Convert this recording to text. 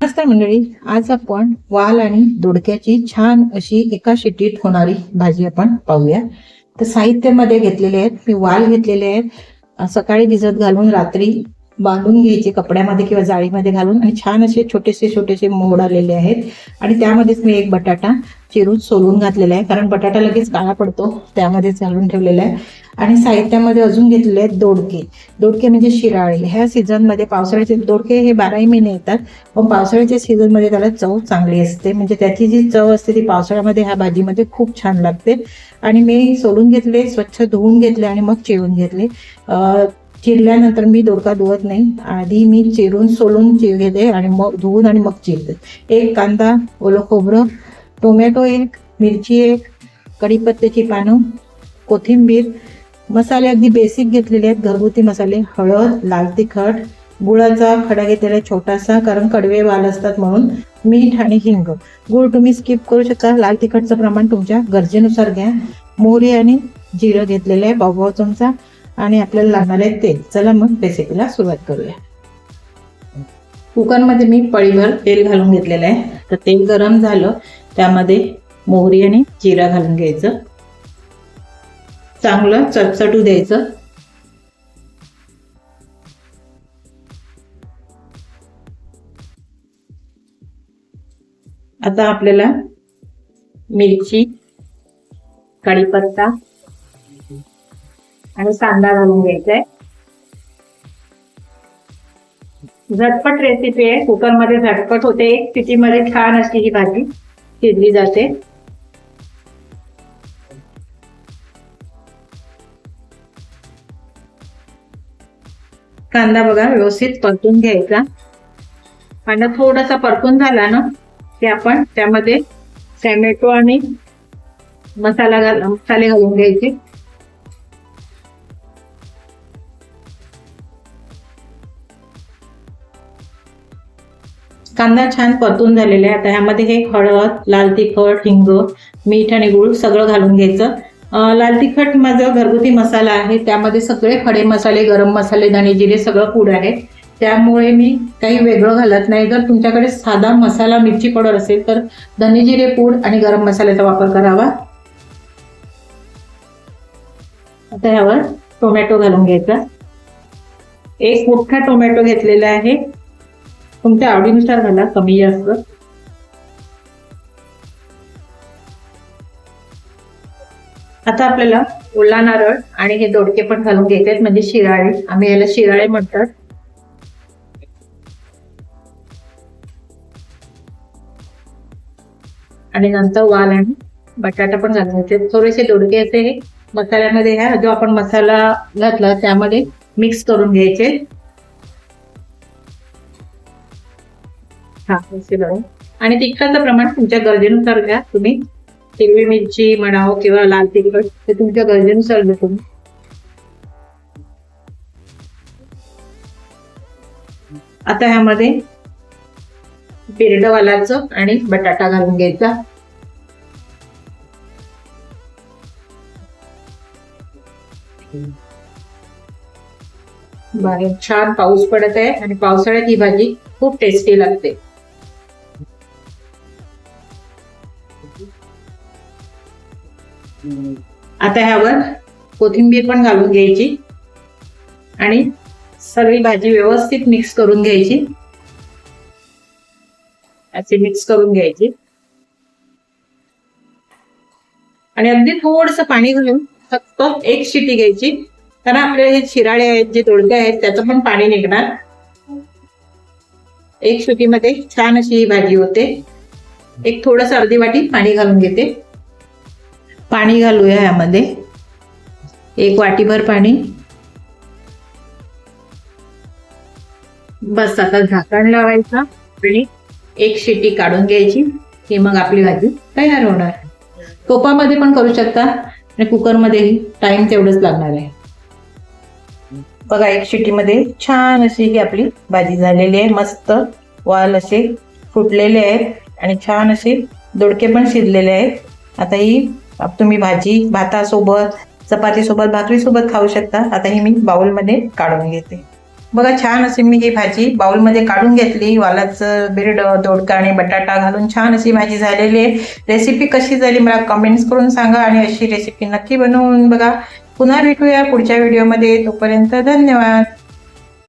नमस्कार मंडळी, आज आपण वाल आणि दोडक्याची छान अशी एका शिट्टीत होणारी भाजी आपण पाहूया। तर साहित्यामध्ये घेतलेले आहेत, मी वाल घेतलेले आहेत, सकाळी भिजत घालून रात्री बांधून घ्यायचे कपड्यामध्ये किंवा जाळीमध्ये घालून, आणि छान असे छोटेसे छोटेसे मोड आलेले आहेत। आणि त्यामध्येच मी एक बटाटा चिरून सोलून घातलेला आहे, कारण बटाटा लगेच काळा पडतो, त्यामध्येच घालून ठेवलेला आहे। आणि साहित्यामध्ये अजून घेतलेले आहेत दोडके। दोडके म्हणजे शिराळे। ह्या सीझनमध्ये पावसाळ्याचे दोडके हे 12ही महिने येतात, पण पावसाळ्याच्या सीझनमध्ये त्याला चव चांगली असते, म्हणजे त्याची जी चव असते ती पावसाळ्यामध्ये ह्या भाजीमध्ये खूप छान लागते। आणि मी सोलून घेतले, स्वच्छ धुवून घेतले आणि मग चिरून घेतले। चिरल्यानंतर मी दोडका धुवत नाही, आधी मी चिरून सोलून घेते आणि मग धुवून आणि मग चिरते। एक कांदा, ओलं खोबरं, टोमॅटो एक, मिरची एक, कढीपत्त्याची पानं, कोथिंबीर, मसाले अगदी बेसिक घेतलेले आहेत, घरगुती मसाले, हळद, लाल तिखट, गुळाचा खडा घेतलेला छोटासा, कारण कडवे वाल असतात म्हणून, मीठ आणि हिंग। गुळ तुम्ही स्किप करू शकता, लाल तिखटचं प्रमाण तुमच्या गरजेनुसार घ्या। मोहरी आणि जिरं घेतलेलं आहे पाव चमचा, आणि आपल्याला लागणार आहे तेल। चला मग रेसिपीला सुरुवात करूया। कुकरमध्ये मी पळीभर तेल घालून घेतलेलं आहे। तर तेल गरम झालं, त्यामध्ये मोहरी आणि जिरा घालून घ्यायचं, चांगलं चटचटू द्यायचं। आता आपल्याला मिरची, कढीपत्ता आणि कांदा घालून घ्यायचा आहे। झटपट रेसिपी आहे, कुकरमध्ये झटपट होते, एक शिटीमध्ये छान अशी ही भाजी शिजली जाते। कांदा बघा व्यवस्थित परतून घ्यायचा। कांदा थोडासा परतून झाला ना की आपण त्यामध्ये टोमॅटो आणि मसाले घालून घ्यायचे। कांदा छान परतून झालेला आहे। आता ह्यामध्ये हे हळद, लाल तिखट, हिंग, मीठ आणि गुळ सगळं घालून घ्यायचं। लाल तिखट माझा घरगुती मसाला आहे, त्यामध्ये सगळे खडे मसाले, गरम मसाले, धणे जिरे सगळं पूड आहे, त्यामुळे मी काही वेगळं घालत नाही। जर तुमच्याकडे साधा मसाला मिरची पावडर असेल तर धणे जिरे पूड आणि गरम मसाल्याचा वापर करावा। आता ह्यावर टोमॅटो घालून घ्यायचा। एक मोठा टोमॅटो घेतलेला आहे, तुमच्या आवडीनुसार घाला, कमी जास्त। आता आपल्याला ओला नारळ आणि हे दोडके पण घालून घ्यायचे आहेत, म्हणजे शिराळे, आम्ही याला शिराळे म्हणतात। आणि नंतर वाल आणि बटाटा पण घालून घ्यायचे। थोडेसे दोडके असे हे मसाल्यामध्ये ह्या जो आपण मसाला घातला त्यामध्ये मिक्स करून घ्यायचे। आणि तिखटाचं प्रमाण तुमच्या गरजेनुसार घ्या, तुम्ही हिरवी मिरची म्हणावं किंवा लाल तिखट ते तुमच्या गरजेनुसार घ्या तुम्ही। आता ह्यामध्ये बिरडं वालाचं आणि बटाटा घालून घ्यायचा। बाहेर छान पाऊस पडत आहे आणि पावसाळ्यात ही भाजी खूप टेस्टी लागते। आता ह्यावर कोथिंबीर पण घालून घ्यायची आणि सगळी भाजी व्यवस्थित मिक्स करून घ्यायची, असे मिक्स करून घ्यायची। आणि अगदी थोडंसं पाणी घालून फक्त एक शिटी घ्यायची, कारण आपले हे शिराळे आहेत, जे दोडके आहेत, त्याचं पण पाणी निघणार। एक शिटीमध्ये छान अशी ही भाजी होते। एक थोडंसं अर्धी वाटी पाणी घालून घेते। पाणी घालूया यामध्ये, एक वाटीभर पाणी। बस आता झाकण लावायचं आणि एक शिटी काढून घ्यायची की मग आपली भाजी तयार होणार। टोपामध्ये पण करू शकता आणि कुकरमध्येही, टाइम तेवढंच लागणार आहे। बघा एक शिटीमध्ये छान अशी ही आपली भाजी झालेली आहे। मस्त वाल असे फुटलेले आहेत आणि छान असे दोडके पण शिजलेले आहेत। आता ही तुम्ही भाजी भातासोबत, चपातीसोबत, भाकरीसोबत खाऊ शकता। आता ही मी बाउलमध्ये काढून घेते। बघा छान अशी मी ही भाजी बाउलमध्ये काढून घेतली. वालाचं बिरड, दोडका आणि बटाटा घालून छान अशी भाजी झालेली आहे. रेसिपी कशी झाली मला कमेंट्स करून सांगा आणि अशी रेसिपी नक्की बनवून बघा. पुन्हा भेटूया पुढच्या व्हिडिओमध्ये. तोपर्यंत धन्यवाद.